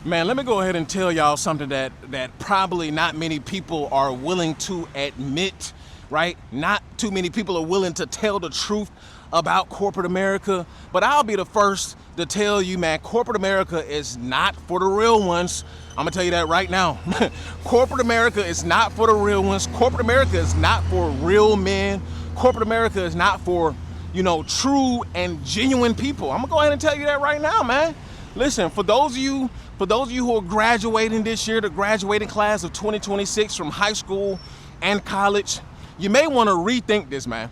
Man, let me go ahead and tell y'all something that probably not many people are willing to admit, right? Not too many people are willing to tell the truth about corporate America, but I'll be the first to tell you, man, corporate America is not for the real ones. I'm gonna tell you that right now. Corporate America is not for the real ones. Corporate America is not for real men. Corporate America is not for, true and genuine people. I'm gonna go ahead and tell you that right now, man. Listen, for those of you who are graduating this year, the graduating class of 2026 from high school and college, you may want to rethink this, man.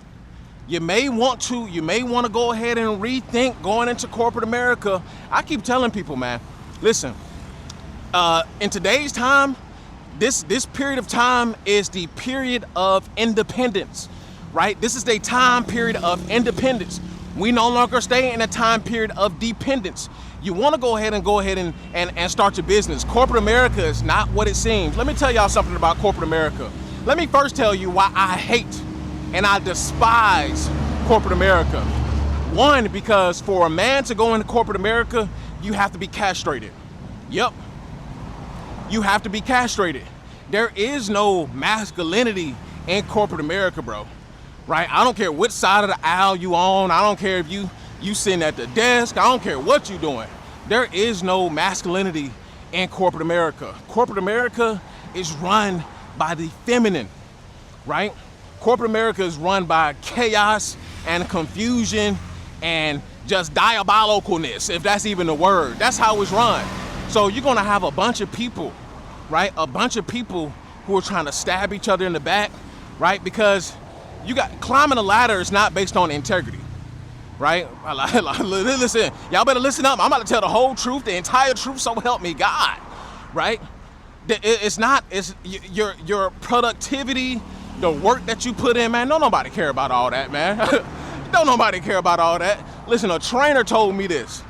You may want to go ahead and rethink going into corporate America. I keep telling people, man, listen, in today's time, this period of time is the period of independence, right? This is the time period of independence. We no longer stay in a time period of dependence. You want to go ahead and start your business. Corporate America is not what it seems. Let me tell y'all something about corporate America. Let me first tell you why I hate and I despise corporate America. One, because for a man to go into corporate America, you have to be castrated. Yep. You have to be castrated. There is no masculinity in corporate America, bro. Right? I don't care what side of the aisle you on. I don't care if you sitting at the desk. I don't care what you doing. There is no masculinity in corporate America. Corporate America is run by the feminine, right? Corporate America is run by chaos and confusion and just diabolicalness, if that's even a word. That's how it's run. So you're gonna have a bunch of people, right? A bunch of people who are trying to stab each other in the back, right? Because climbing a ladder is not based on integrity, right? Listen, y'all better listen up. I'm about to tell the whole truth, the entire truth, so help me God, right? It's your productivity, the work that you put in, man. Don't nobody care about all that, man. Don't nobody care about all that. Listen, a trainer told me this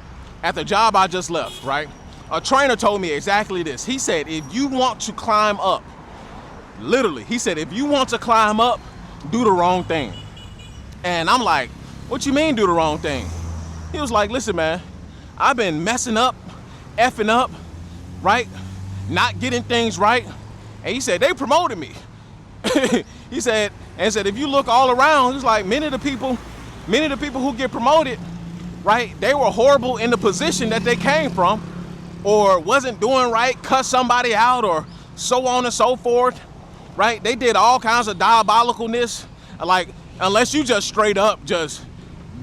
at the job I just left, right? A trainer told me exactly this. He said, if you want to climb up, literally, he said, if you want to climb up, do the wrong thing. And I'm like, what you mean do the wrong thing? He was like, listen, man, I've been messing up, effing up, right? Not getting things right. And he said, they promoted me. He said, if you look all around, it's like many of the people who get promoted, right? They were horrible in the position that they came from, or wasn't doing right, cut somebody out, or so on and so forth, right? They did all kinds of diabolicalness, like, unless you just straight up just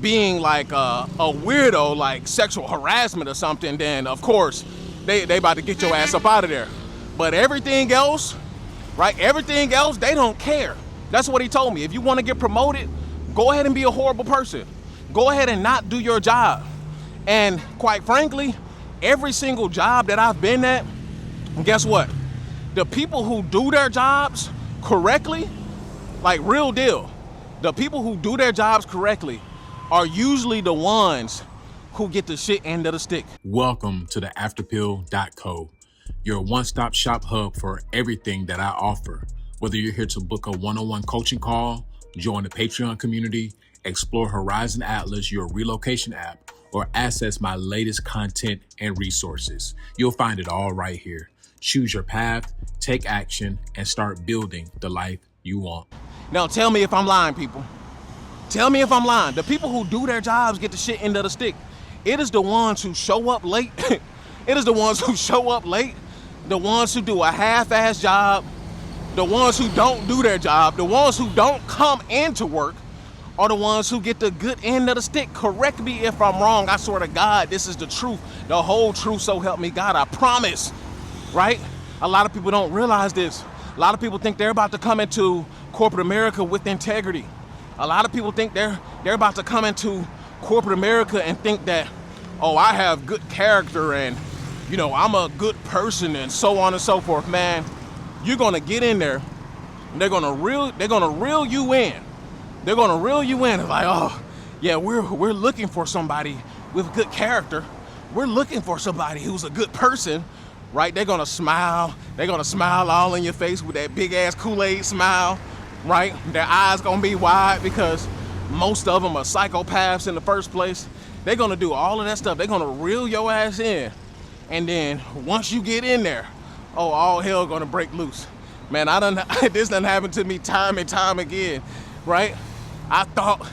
being like a weirdo, like sexual harassment or something, then of course they about to get your ass up out of there. But everything else, right? Everything else, they don't care. That's what he told me. If you want to get promoted, go ahead and be a horrible person. Go ahead and not do your job. And quite frankly, every single job that I've been at, guess what? The people who do their jobs correctly, like real deal, the people who do their jobs correctly are usually the ones who get the shit end of the stick. Welcome to the afterpill.co, your one-stop shop hub for everything that I offer. Whether you're here to book a one-on-one coaching call, join the Patreon community, explore Horizon Atlas, your relocation app, or access my latest content and resources, you'll find it all right here. Choose your path, take action, and start building the life you want. Now tell me if I'm lying, people. Tell me if I'm lying. The people who do their jobs get the shit end of the stick. It is the ones who show up late. It is the ones who show up late, the ones who do a half-ass job, the ones who don't do their job, the ones who don't come into work are the ones who get the good end of the stick. Correct me if I'm wrong. I swear to God, this is the truth. The whole truth, so help me God, I promise. Right? A lot of people don't realize this. A lot of people think they're about to come into corporate America with integrity. A lot of people think they're about to come into corporate America and think that, oh, I have good character and, I'm a good person and so on and so forth. Man, you're gonna get in there and they're gonna reel you in. They're gonna reel you in. Like, oh, yeah, we're looking for somebody with good character. We're looking for somebody who's a good person, right? They're gonna smile. They're gonna smile all in your face with that big ass Kool-Aid smile, right? Their eyes gonna be wide because most of them are psychopaths in the first place. They're gonna do all of that stuff. They're gonna reel your ass in. And then once you get in there, oh, all hell gonna break loose. Man, this done happened to me time and time again, right? I thought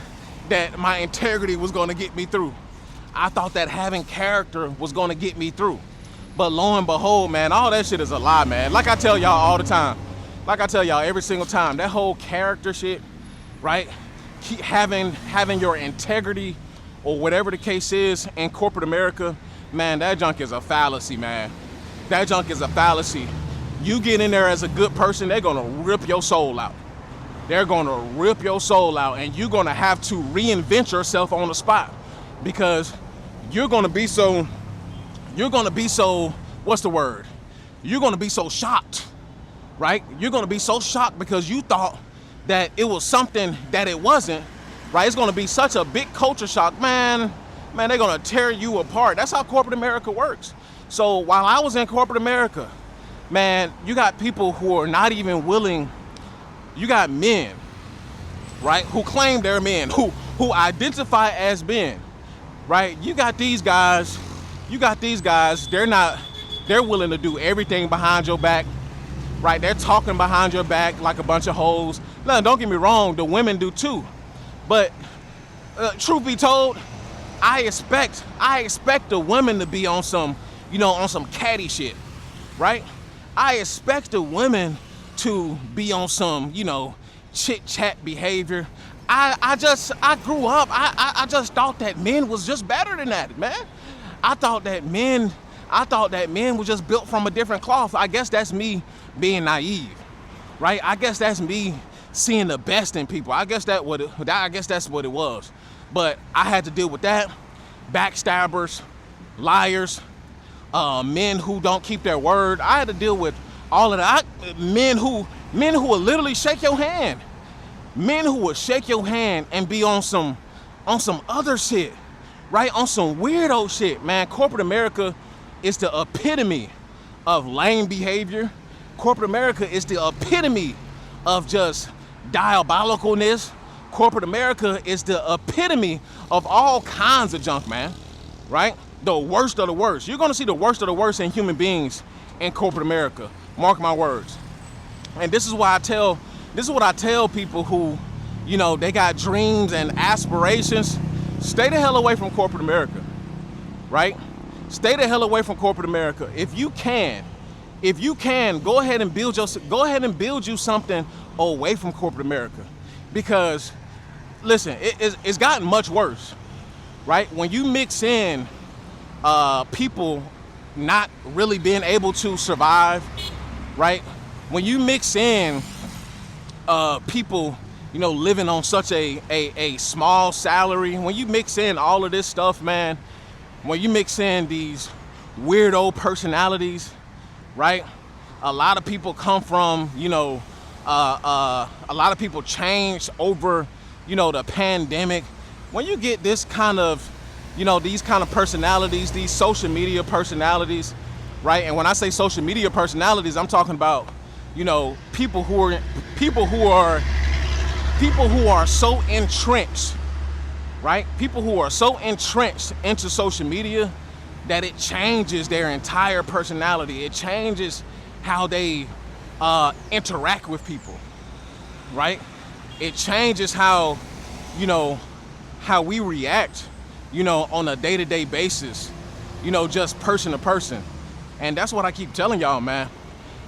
that my integrity was gonna get me through. I thought that having character was gonna get me through. But lo and behold, man, all that shit is a lie, man. Like I tell y'all all the time, like I tell y'all every single time, that whole character shit, right? Keep having your integrity or whatever the case is in corporate America, man, that junk is a fallacy, man. That junk is a fallacy. You get in there as a good person, they're gonna rip your soul out. They're gonna rip your soul out, and you're gonna have to reinvent yourself on the spot, because you're gonna be so, what's the word? You're gonna be so shocked, right? You're gonna be so shocked because you thought that it was something that it wasn't, right? It's gonna be such a big culture shock, man, they're gonna tear you apart. That's how corporate America works. So while I was in corporate America, man, you got people who are not even willing, you got men, right, who claim they're men, who identify as men, right? You got these guys, they're willing to do everything behind your back, right? They're talking behind your back like a bunch of hoes. Now, don't get me wrong, the women do too. But truth be told, I expect the women to be on some, on some catty shit, right? I expect the women to be on some, chit chat behavior. I grew up, I just thought that men was just better than that, man. I thought that men were just built from a different cloth. I guess that's me being naive, right? I guess that's me seeing the best in people. I guess that's what it was. But I had to deal with that. Backstabbers, liars, men who don't keep their word. I had to deal with all of that. Men who will literally shake your hand. Men who will shake your hand and be on some other shit, right? On some weirdo shit, man. Corporate America is the epitome of lame behavior. Corporate America is the epitome of just diabolicalness. Corporate America is the epitome of all kinds of junk, man, right? The worst of the worst. You're gonna see the worst of the worst in human beings in corporate America. Mark my words. And this is what I tell people who, they got dreams and aspirations. Stay the hell away from corporate America, right? Stay the hell away from corporate America. If you can, go ahead and build you something away from corporate America. Because, listen, it's gotten much worse, right? When you mix in people not really being able to survive, right? When you mix in people, living on such a small salary, when you mix in all of this stuff, man, when you mix in these weirdo personalities, right? A lot of people come from, a lot of people change over, the pandemic. When you get this kind of, these kind of personalities, these social media personalities, right? And when I say social media personalities, I'm talking about, people who are so entrenched, right? People who are so entrenched into social media that it changes their entire personality. It changes how they interact with people, right? It changes how, how we react, on a day-to-day basis, just person to person. And that's what I keep telling y'all, man.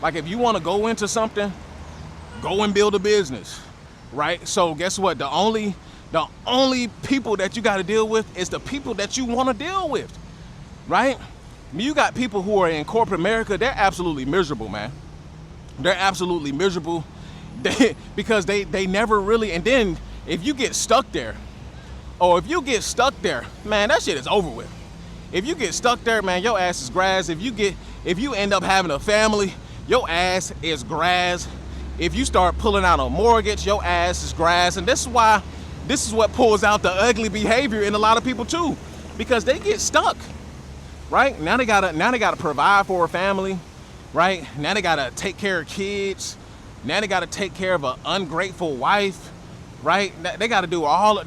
Like, if you want to go into something, go and build a business, right? So guess what? The only people that you got to deal with is the people that you want to deal with, right? You got people who are in corporate America, they're absolutely miserable, man. They're absolutely miserable because they never really, and then if you get stuck there, man, that shit is over with. If you get stuck there, man, your ass is grass. If you end up having a family, your ass is grass. If you start pulling out a mortgage, your ass is grass. And this is what pulls out the ugly behavior in a lot of people too, because they get stuck, right? Now they gotta provide for a family, right? Now they gotta take care of kids. Now they gotta take care of an ungrateful wife, right? They gotta do all of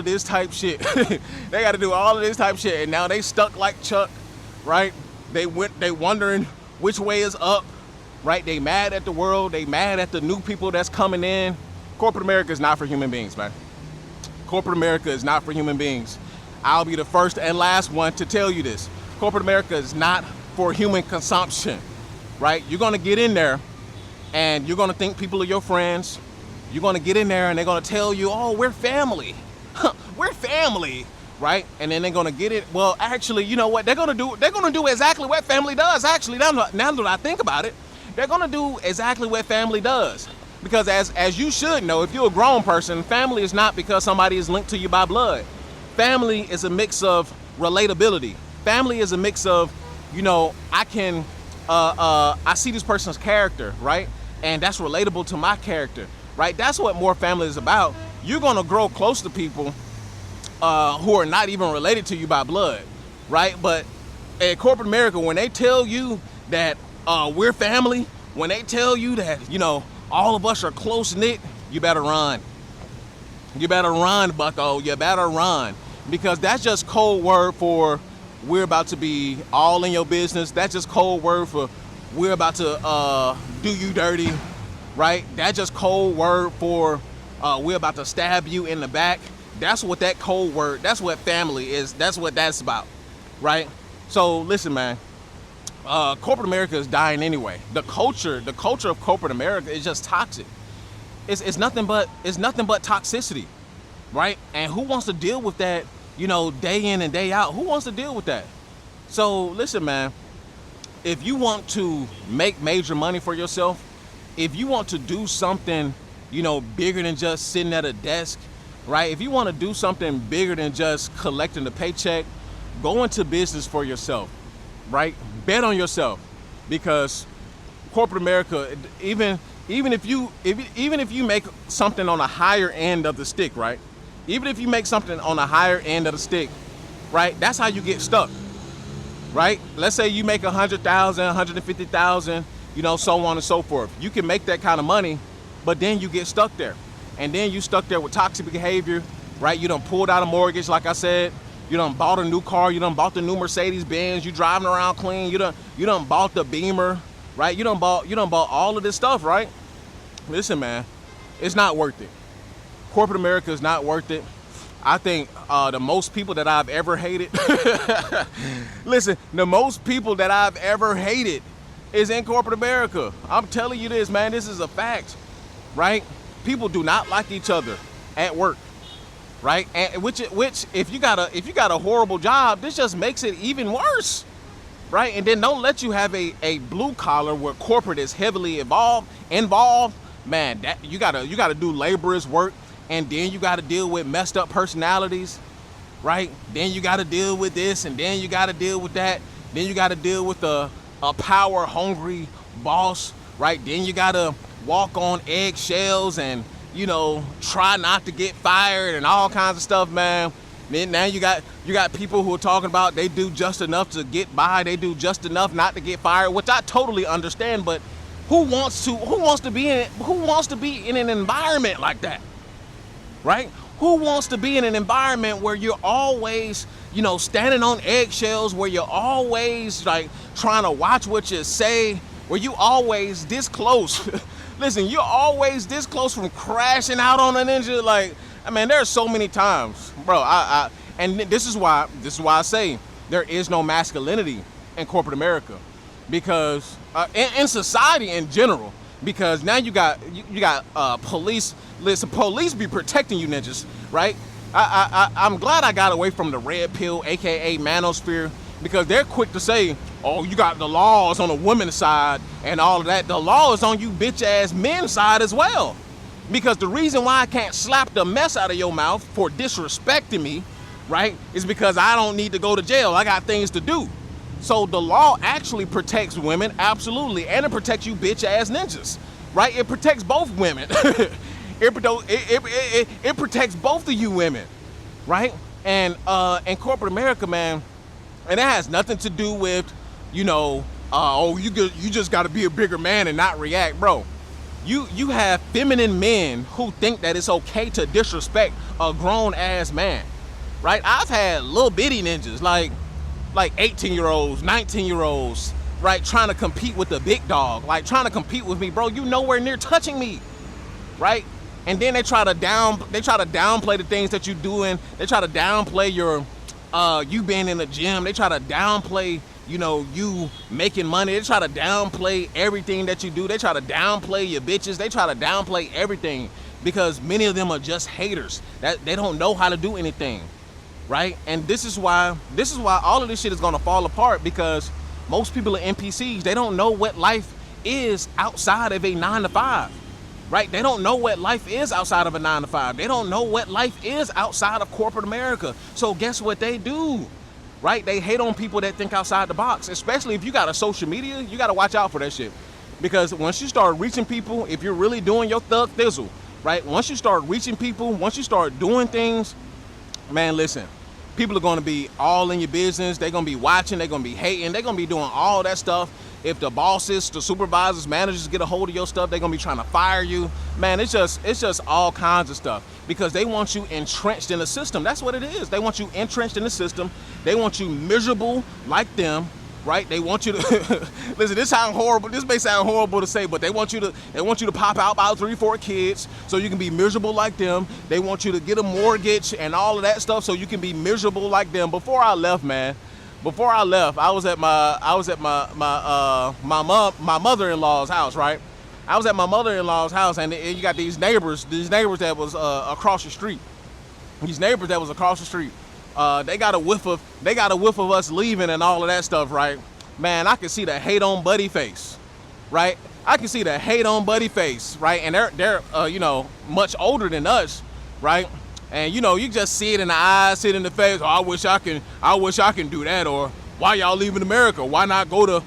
this type shit. They gotta do all of this type shit, and now they stuck like Chuck, right? They wondering which way is up, right? They mad at the world. They mad at the new people that's coming in. Corporate America is not for human beings, man. Corporate America is not for human beings. I'll be the first and last one to tell you this. Corporate America is not for human consumption, right? You're gonna get in there and you're gonna think people are your friends. You're gonna get in there and they're gonna tell you, oh, we're family. We're family, right? And then they're gonna get it. Well, actually, you know what they're gonna do? They're gonna do exactly what family does. Actually, now that I think about it, they're gonna do exactly what family does. Because as you should know, if you're a grown person, family is not because somebody is linked to you by blood. Family is a mix of relatability. Family is a mix of, you know, I see this person's character, right? And that's relatable to my character, right? That's what more family is about. You're gonna grow close to people who are not even related to you by blood, right? But at corporate America, when they tell you that we're family, when they tell you that, you know, all of us are close knit, you better run. You better run, bucko. You better run. Because that's just code word for we're about to be all in your business. That's just code word for we're about to do you dirty, right? That's just code word for we're about to stab you in the back. That's what that code word, that's what family is. That's what that's about, right? So listen, man. Corporate America is dying anyway. The culture of corporate America is just toxic. It's nothing but toxicity, right? And who wants to deal with that, you know, day in and day out? Who wants to deal with that? So listen, man, if you want to make major money for yourself, if you want to do something, you know, bigger than just sitting at a desk, right? If you want to do something bigger than just collecting the paycheck, go into business for yourself. Right? Bet on yourself, because corporate America, even if you make something on a higher end of the stick, right? Even if you make something on a higher end of the stick, right? That's how you get stuck, right? Let's say you make 100,000, 150,000, you know, so on and so forth. You can make that kind of money, but then you get stuck there, and then you stuck there with toxic behavior, right? You done pulled out a mortgage, like I said. You done bought a new car, you done bought the new Mercedes Benz, you driving around clean, you done bought the Beamer, right? You done bought all of this stuff, right? Listen, man, it's not worth it. Corporate America is not worth it. I think the most people that I've ever hated, listen, the most people that I've ever hated is in corporate America. I'm telling you this, man, this is a fact, right? People do not like each other at work. Right, and which if you got a horrible job, this just makes it even worse, right? And then don't let you have a blue collar where corporate is heavily involved, man. That you gotta do laborers work, and then you gotta deal with messed up personalities, right? Then you gotta deal with this, and then you gotta deal with that. Then you gotta deal with a power hungry boss, right? Then you gotta walk on eggshells and, you know, try not to get fired and all kinds of stuff, man. Then now you got people who are talking about they do just enough to get by, they do just enough not to get fired, which I totally understand. But who wants to be in an environment like that, right? Who wants to be in an environment where you're always, you know, standing on eggshells, where you're always like trying to watch what you say, where you always this close? Listen, you're always this close from crashing out on a ninja. Like, I mean, there are so many times, bro. And this is why I say there is no masculinity in corporate America, because in society in general, because now you got police. Listen, police be protecting you ninjas, right? I'm glad I got away from the red pill, aka manosphere, because they're quick to say, oh, you got the laws on the women's side and all of that. The law is on you bitch ass men's side as well. Because the reason why I can't slap the mess out of your mouth for disrespecting me, right, is because I don't need to go to jail. I got things to do. So the law actually protects women, absolutely, and it protects you bitch ass ninjas, right? It protects both women. It protects both of you women, right? And in corporate America, man, and it has nothing to do with, you know, you just got to be a bigger man and not react, bro. You have feminine men who think that it's okay to disrespect a grown ass man, right? I've had little bitty ninjas, like like 18-year-olds, 19-year-olds, right, trying to compete with the big dog, like trying to compete with me, bro. You nowhere near touching me, right? And then they try to downplay the things that you doing. They try to downplay your you being in the gym. They try to downplay, you know, you making money. They try to downplay everything that you do. They try to downplay your bitches. They try to downplay everything because many of them are just haters. That they don't know how to do anything, right? And this is why all of this shit is gonna fall apart, because most people are NPCs. They don't know what life is outside of a 9 to 5. Right? They don't know what life is outside of a 9 to 5. They don't know what life is outside of corporate America. So guess what they do? Right? They hate on people that think outside the box, especially if you got a social media. You got to watch out for that shit. Because once you start reaching people, if you're really doing your thug thizzle, right? Once you start reaching people, once you start doing things, man, listen, people are going to be all in your business. They're going to be watching. They're going to be hating. They're going to be doing all that stuff. If the bosses, the supervisors, managers get a hold of your stuff, they're gonna be trying to fire you. Man, it's just all kinds of stuff, because they want you entrenched in the system. That's what it is. They want you entrenched in the system. They want you miserable like them, right? They want you to listen. This sounds horrible. This may sound horrible to say, but they want you to pop out about 3-4 kids so you can be miserable like them. They want you to get a mortgage and all of that stuff so you can be miserable like them. Before I left, I was at my mother-in-law's house, right? I was at my mother-in-law's house, and you got these neighbors that was across the street. They got a whiff of us leaving and all of that stuff, right? Man, I can see the hate on Buddy face, right? Right? And they're much older than us, right? And you just see it in the eyes, see it in the face. Oh, I wish I can do that. Or why y'all leaving America? Why not go to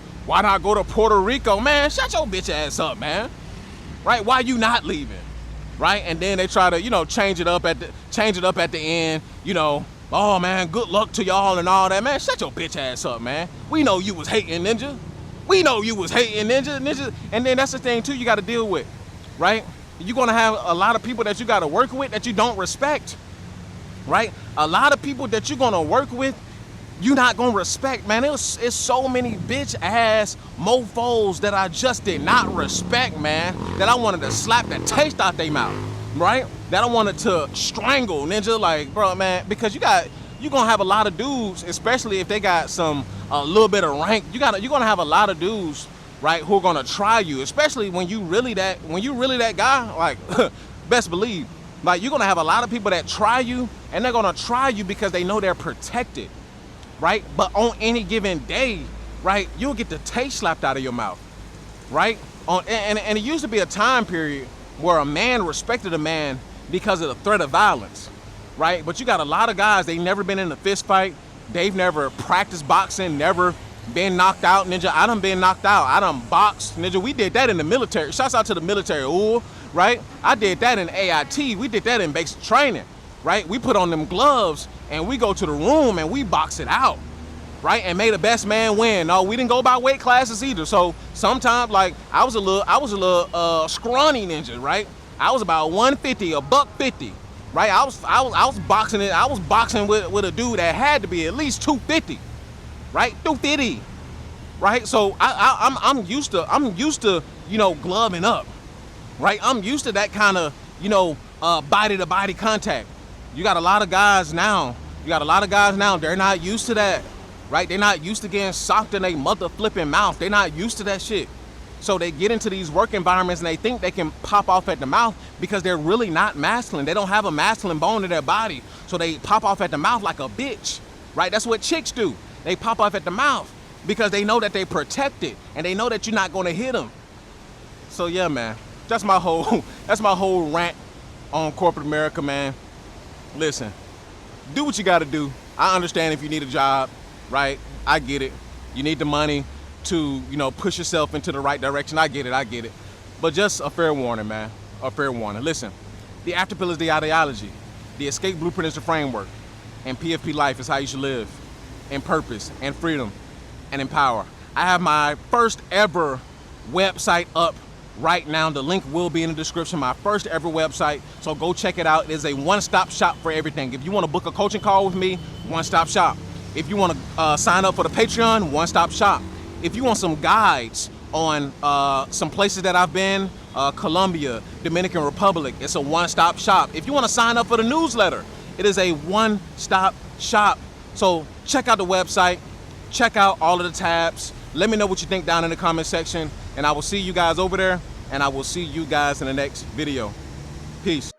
Puerto Rico? Man, shut your bitch ass up, man. Right? Why you not leaving? Right? And then they try to, change it up at the end. Oh man, good luck to y'all and all that. Man, shut your bitch ass up, man. We know you was hating, Ninja. Ninja. And then that's the thing too you got to deal with, right? You're gonna have a lot of people that you gotta work with that you don't respect, right? A lot of people that you're gonna work with, you're not gonna respect, man. It's so many bitch ass mofos that I just did not respect, man, that I wanted to slap the taste out their mouth, right? That I wanted to strangle, Ninja, like, bro, man, because you're gonna have a lot of dudes, especially if they got a little bit of rank. You're gonna have a lot of dudes, right, who are gonna try you, especially when you really that guy, like, best believe, like, you're gonna have a lot of people that try you, and they're gonna try you because they know they're protected, right? But on any given day, right, you'll get the taste slapped out of your mouth, right? And it used to be a time period where a man respected a man because of the threat of violence, right? But you got a lot of guys, they've never been in a fist fight, they've never practiced boxing, never been knocked out, Ninja. I done been knocked out. I done boxed, Ninja. We did that in the military. Shouts out to the military, ooh, right? I did that in AIT. We did that in basic training, right? We put on them gloves and we go to the room and we box it out, right? And may the best man win. No, we didn't go by weight classes either. So sometimes, like, I was a little scrawny Ninja, right? I was about 150, $150, right? I was boxing it. I was boxing with a dude that had to be at least 250. Right, 250, right? So I'm used to gloving up, right? I'm used to that kind of body to body contact. You got a lot of guys now. They're not used to that, right? They're not used to getting socked in their mother flipping mouth. They're not used to that shit. So they get into these work environments and they think they can pop off at the mouth because they're really not masculine. They don't have a masculine bone in their body, so they pop off at the mouth like a bitch, right? That's what chicks do. They pop off at the mouth because they know that they protected and they know that you're not gonna hit them. So yeah, man, that's my whole rant on corporate America, man. Listen, do what you gotta do. I understand if you need a job, right? I get it. You need the money to, push yourself into the right direction. I get it. But just a fair warning, man. A fair warning. Listen, the after pill is the ideology. The escape blueprint is the framework. And PFP life is how you should live. In purpose and freedom and in power. I have my first ever website up right now. The link will be in the description. My first ever website. So go check it out. It is a one-stop shop for everything. If you want to book a coaching call with me, one-stop shop. If you want to sign up for the Patreon, one-stop shop. If you want some guides on some places that I've been, Colombia, Dominican Republic, it's a one-stop shop. If you want to sign up for the newsletter, it is a one-stop shop. So check out the website, check out all of the tabs. Let me know what you think down in the comment section, and I will see you guys over there, and I will see you guys in the next video. Peace.